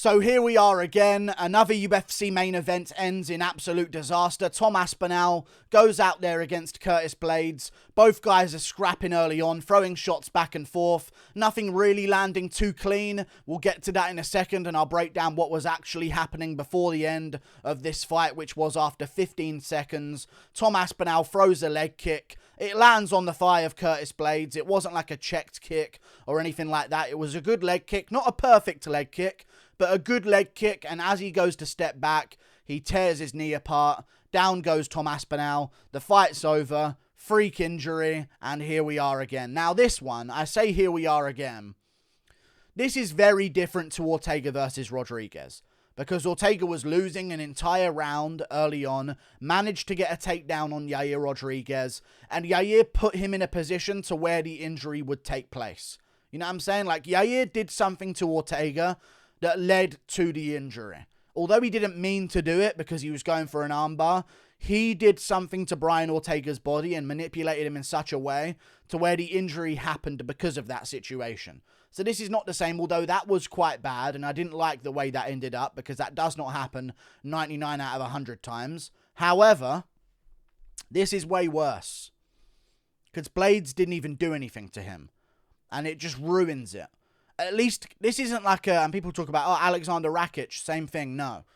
So here we are again. Another UFC main event ends in absolute disaster. Tom Aspinall goes out there against Curtis Blaydes. Both guys are scrapping early on, throwing shots back and forth. Nothing really landing too clean. We'll get to that in a second, and I'll break down what was actually happening before the end of this fight, which was after 15 seconds. Tom Aspinall throws a leg kick. It lands on the thigh of Curtis Blaydes. It wasn't like a checked kick or anything like that. It was a good leg kick. Not a perfect leg kick, but a good leg kick. And as he goes to step back, he tears his knee apart. Down goes Tom Aspinall. The fight's over. Freak injury. And here we are again. Now this one, I say here we are again. This is very different to Ortega versus Rodriguez, because Ortega was losing an entire round early on, managed to get a takedown on Yair Rodriguez, and Yair put him in a position to where the injury would take place. You know what I'm saying? Like, Yair did something to Ortega that led to the injury. Although he didn't mean to do it because he was going for an armbar, he did something to Brian Ortega's body and manipulated him in such a way to where the injury happened because of that situation. So this is not the same, although that was quite bad, and I didn't like the way that ended up because that does not happen 99 out of 100 times. However, this is way worse because Blaydes didn't even do anything to him, and it just ruins it. At least, this isn't like a, and people talk about, oh, Alexander Rakic, same thing. No.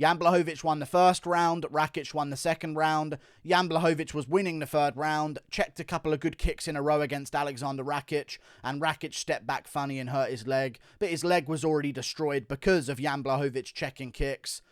Jan Blachowicz won the first round, Rakic won the second round. Jan Blachowicz was winning the third round, checked a couple of good kicks in a row against Alexander Rakic, and Rakic stepped back funny and hurt his leg, but his leg was already destroyed because of Jan Blachowicz checking kicks.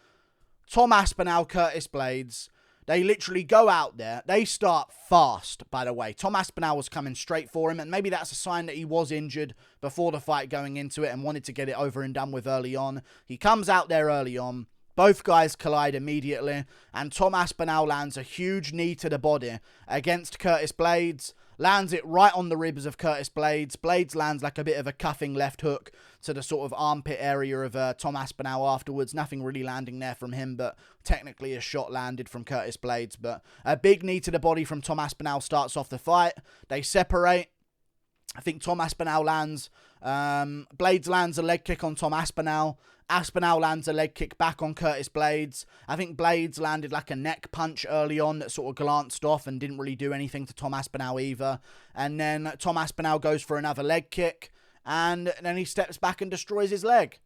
Tom Aspinall, Curtis Blaydes, they literally go out there. They start fast, by the way. Tom Aspinall was coming straight for him, and maybe that's a sign that he was injured before the fight going into it and wanted to get it over and done with early on. He comes out there early on. Both guys collide immediately, and Tom Aspinall lands a huge knee to the body against Curtis Blaydes, lands it right on the ribs of Curtis Blaydes. Blaydes lands like a bit of a cuffing left hook to the sort of armpit area of Tom Aspinall afterwards. Nothing really landing there from him, but technically a shot landed from Curtis Blaydes. But a big knee to the body from Tom Aspinall starts off the fight. They separate. I think Tom Aspinall lands, Blaydes lands a leg kick on Tom Aspinall. Aspinall lands a leg kick back on Curtis Blaydes. I think Blaydes landed like a neck punch early on that sort of glanced off and didn't really do anything to Tom Aspinall either. And then Tom Aspinall goes for another leg kick, and then he steps back and destroys his leg.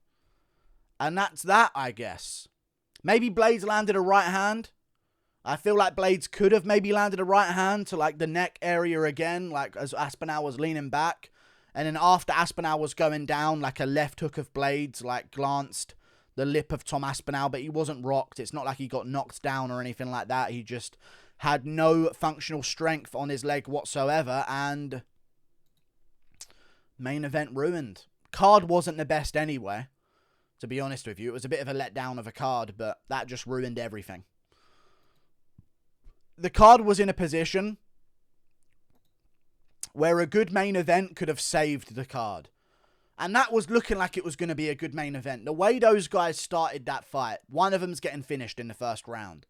And that's that, I guess. Maybe Blaydes landed a right hand. I feel like Blaydes could have maybe landed a right hand to like the neck area again, like as Aspinall was leaning back. And then after Aspinall was going down, like a left hook of Blaydes, like glanced the lip of Tom Aspinall, but he wasn't rocked. It's not like he got knocked down or anything like that. He just had no functional strength on his leg whatsoever, and main event ruined. Card wasn't the best anyway, to be honest with you. It was a bit of a letdown of a card, but that just ruined everything. The card was in a position where a good main event could have saved the card. And that was looking like it was going to be a good main event. The way those guys started that fight, one of them's getting finished in the first round.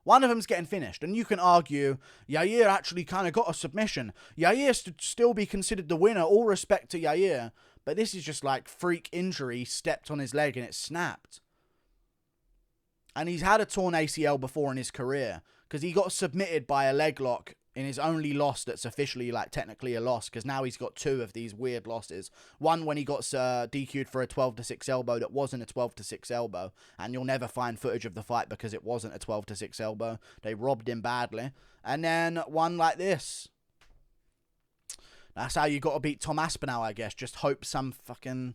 One of them's getting finished. And you can argue, Yair actually kind of got a submission. Yair should still be considered the winner. All respect to Yair. But this is just like freak injury, stepped on his leg and it snapped. And he's had a torn ACL before in his career, because he got submitted by a leg lock in his only loss that's officially, like, technically a loss, because now he's got two of these weird losses. One when he got DQ'd for a 12-6 elbow that wasn't a 12-6 elbow, and you'll never find footage of the fight because it wasn't a 12-6 elbow. They robbed him badly. And then one like this. That's how you got to beat Tom Aspinall, I guess. Just hope some fucking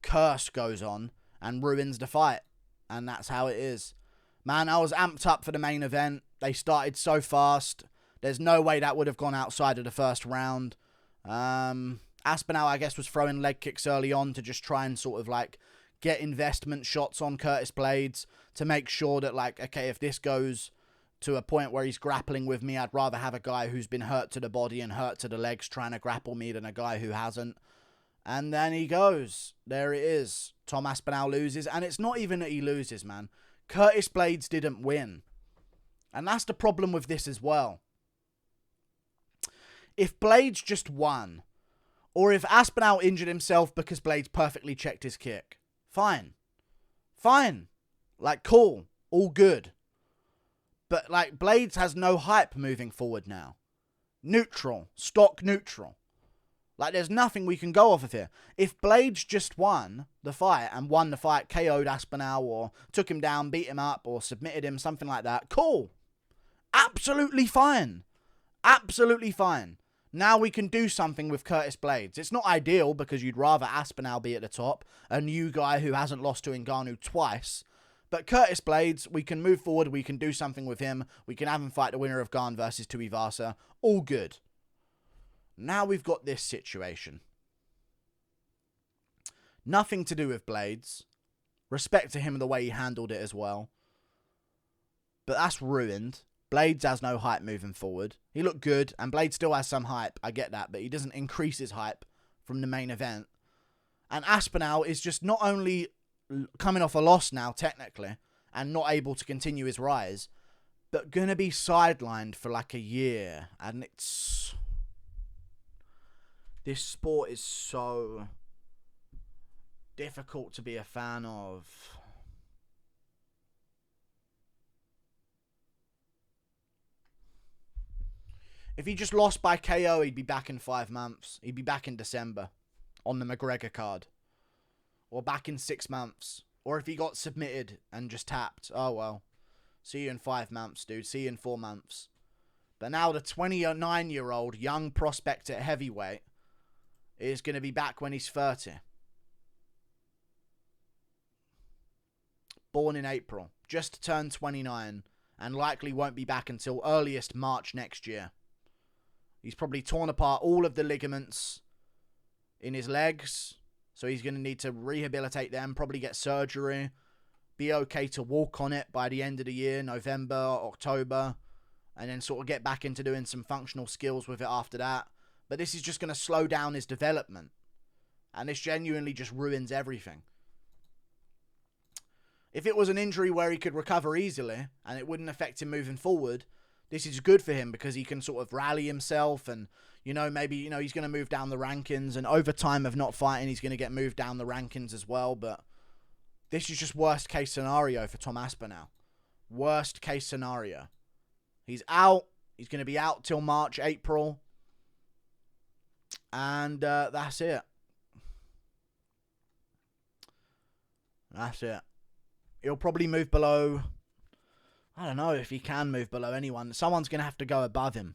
curse goes on and ruins the fight. And that's how it is. Man, I was amped up for the main event. They started so fast. There's no way that would have gone outside of the first round. Aspinall, I guess, was throwing leg kicks early on to just try and sort of, like, get investment shots on Curtis Blaydes to make sure that, like, okay, if this goes to a point where he's grappling with me, I'd rather have a guy who's been hurt to the body and hurt to the legs trying to grapple me than a guy who hasn't. And then he goes. There it is. Tom Aspinall loses. And it's not even that he loses, man. Curtis Blaydes didn't win. And that's the problem with this as well. If Blaydes just won, or if Aspinall injured himself because Blaydes perfectly checked his kick, fine. fine. Like, cool. All good. But, like, Blaydes has no hype moving forward now. Neutral. Stock neutral. Like, there's nothing we can go off of here. If Blaydes just won the fight, KO'd Aspinall, or took him down, beat him up, or submitted him, something like that, cool. Absolutely fine. Absolutely fine. Now we can do something with Curtis Blaydes. It's not ideal because you'd rather Aspinall be at the top, a new guy who hasn't lost to Ngannou twice. But Curtis Blaydes, we can move forward. We can do something with him. We can have him fight the winner of Gane versus Tuivasa. All good. Now we've got this situation. Nothing to do with Blaydes. Respect to him the way he handled it as well. But that's ruined. Blaydes has no hype moving forward. He looked good, and Blaydes still has some hype. I get that, but he doesn't increase his hype from the main event. And Aspinall is just not only coming off a loss now, technically, and not able to continue his rise, but going to be sidelined for like a year. And it's... This sport is so difficult to be a fan of. If he just lost by KO, he'd be back in 5 months. He'd be back in December on the McGregor card. Or back in 6 months. Or if he got submitted and just tapped. Oh, well. See you in 5 months, dude. See you in 4 months. But now the 29-year-old young prospect at heavyweight is going to be back when he's 30. Born in April. Just turned 29. And likely won't be back until earliest March next year. He's probably torn apart all of the ligaments in his legs. So he's going to need to rehabilitate them. Probably get surgery. Be okay to walk on it by the end of the year. November, October. And then sort of get back into doing some functional skills with it after that. But this is just going to slow down his development. And this genuinely just ruins everything. If it was an injury where he could recover easily and it wouldn't affect him moving forward, this is good for him because he can sort of rally himself and, maybe, he's going to move down the rankings. And over time of not fighting, he's going to get moved down the rankings as well. But this is just worst case scenario for Tom Aspinall. Worst case scenario. He's out. He's going to be out till March, April. And that's it. That's it. He'll probably move below... I don't know if he can move below anyone. Someone's going to have to go above him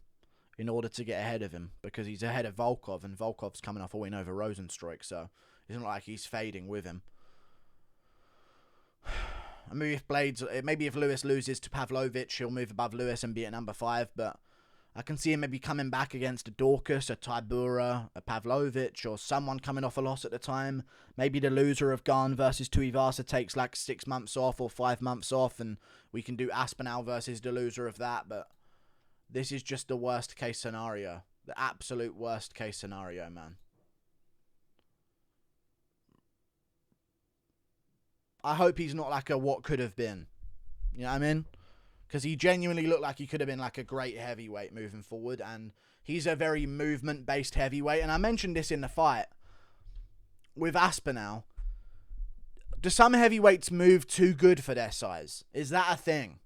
in order to get ahead of him. Because he's ahead of Volkov. And Volkov's coming off a win over Rosenstruik. So it isn't like he's fading with him. Maybe if Lewis loses to Pavlovich, he'll move above Lewis and be at number 5. But I can see him maybe coming back against a Dorcas, a Tybura, a Pavlovich, or someone coming off a loss at the time. Maybe the loser of Gane versus Tuivasa takes like 6 months off or 5 months off, and we can do Aspinall versus the loser of that. But this is just the worst case scenario. The absolute worst case scenario, man. I hope he's not like a what could have been. You know what I mean? Because he genuinely looked like he could have been like a great heavyweight moving forward. And he's a very movement-based heavyweight. And I mentioned this in the fight with Aspinall. Do some heavyweights move too good for their size? Is that a thing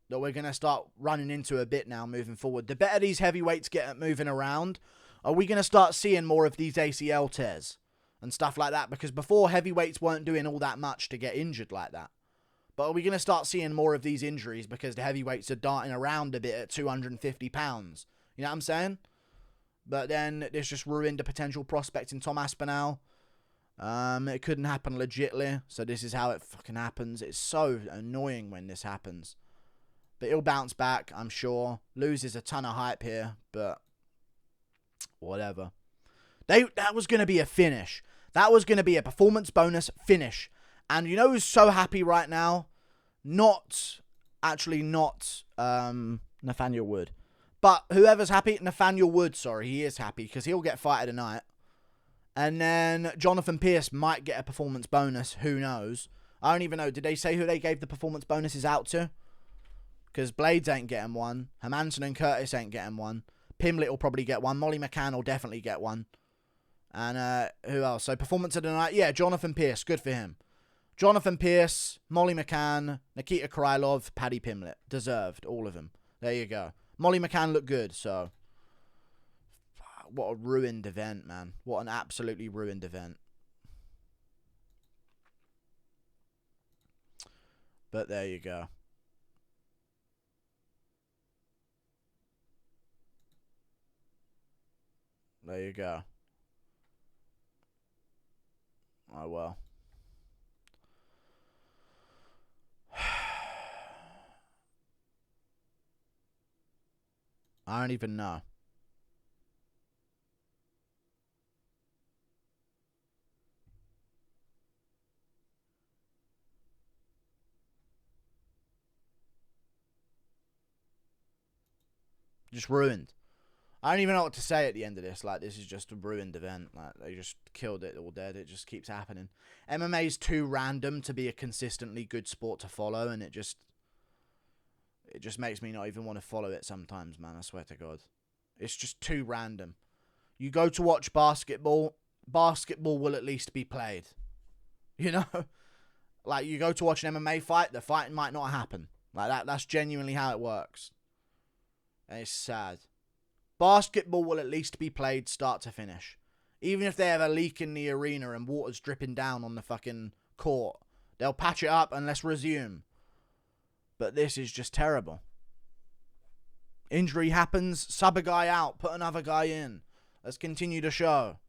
that we're going to start running into a bit now moving forward? The better these heavyweights get at moving around, are we going to start seeing more of these ACL tears and stuff like that? Because before, heavyweights weren't doing all that much to get injured like that. But are we going to start seeing more of these injuries because the heavyweights are darting around a bit at 250 pounds? You know what I'm saying? But then this just ruined a potential prospect in Tom Aspinall. It couldn't happen legitly, so this is how it fucking happens. It's so annoying when this happens. But he'll bounce back, I'm sure. Loses a ton of hype here, but whatever. That was going to be a finish. That was going to be a performance bonus finish. And you know who's so happy right now? Not Nathaniel Wood. But whoever's happy, Nathaniel Wood, sorry, he is happy because he'll get fight of the night. And then Jonathan Pierce might get a performance bonus. Who knows? I don't even know. Did they say who they gave the performance bonuses out to? Because Blaydes ain't getting one. Hermansson and Curtis ain't getting one. Pimlet will probably get one. Molly McCann will definitely get one. And who else? So performance of the night. Yeah, Jonathan Pierce. Good for him. Jonathan Pierce, Molly McCann, Nikita Krylov, Paddy Pimblett. Deserved, all of them. There you go. Molly McCann looked good, so... What a ruined event, man. What an absolutely ruined event. But there you go. There you go. Oh, well. I don't even know. Just ruined. I don't even know what to say at the end of this. Like, this is just a ruined event. Like, they just killed it all dead. It just keeps happening. MMA is too random to be a consistently good sport to follow, and it just makes me not even want to follow it sometimes, man. I swear to God. It's just too random. You go to watch basketball will at least be played. You know? Like, you go to watch an MMA fight, the fight might not happen. Like, that's genuinely how it works. And it's sad. Basketball will at least be played start to finish. Even if they have a leak in the arena and water's dripping down on the fucking court, they'll patch it up and let's resume. But this is just terrible. Injury happens, sub a guy out, put another guy in. Let's continue the show.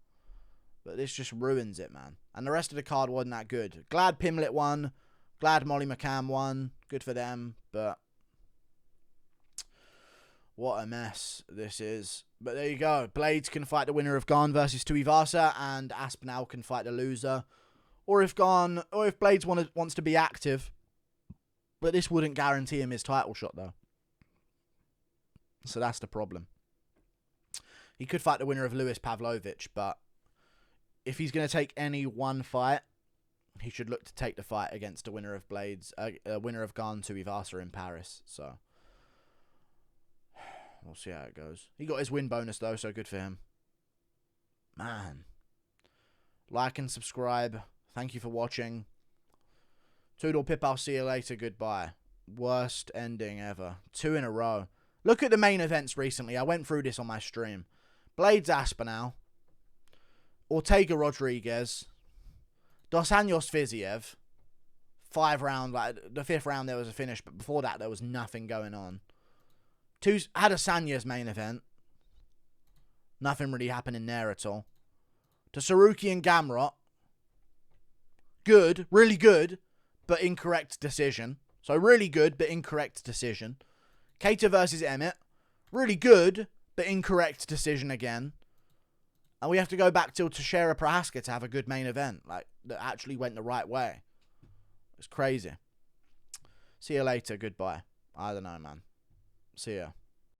But this just ruins it, man. And the rest of the card wasn't that good. Glad Pimblett won. Glad Molly McCann won. Good for them. But what a mess this is. But there you go. Blaydes can fight the winner of Gane versus Tuivasa, and Aspinall can fight the loser. Or if Blaydes wants to be active. But this wouldn't guarantee him his title shot, though. So that's the problem. He could fight the winner of Lewis Pavlovich, but if he's going to take any one fight, he should look to take the fight against the winner of Blaydes, winner of Gane Tuivasa in Paris. So we'll see how it goes. He got his win bonus, though, so good for him. Man. Like and subscribe. Thank you for watching. Toodle pip, I'll see you later. Goodbye. Worst ending ever. 2 in a row. Look at the main events recently. I went through this on my stream. Blaydes Aspinall. Ortega Rodriguez. Dos Anjos Fiziev. 5 round, like the 5th round there was a finish, but before that there was nothing going on. Adesanya's main event. Nothing really happening there at all. To Saruki and Gamrot. Good, really good, but incorrect decision. So really good, but incorrect decision. Keita versus Emmett. Really good, but incorrect decision again. And we have to go back till Teixeira Prohaska to have a good main event. Like, that actually went the right way. It's crazy. See you later. Goodbye. I don't know, man. See ya.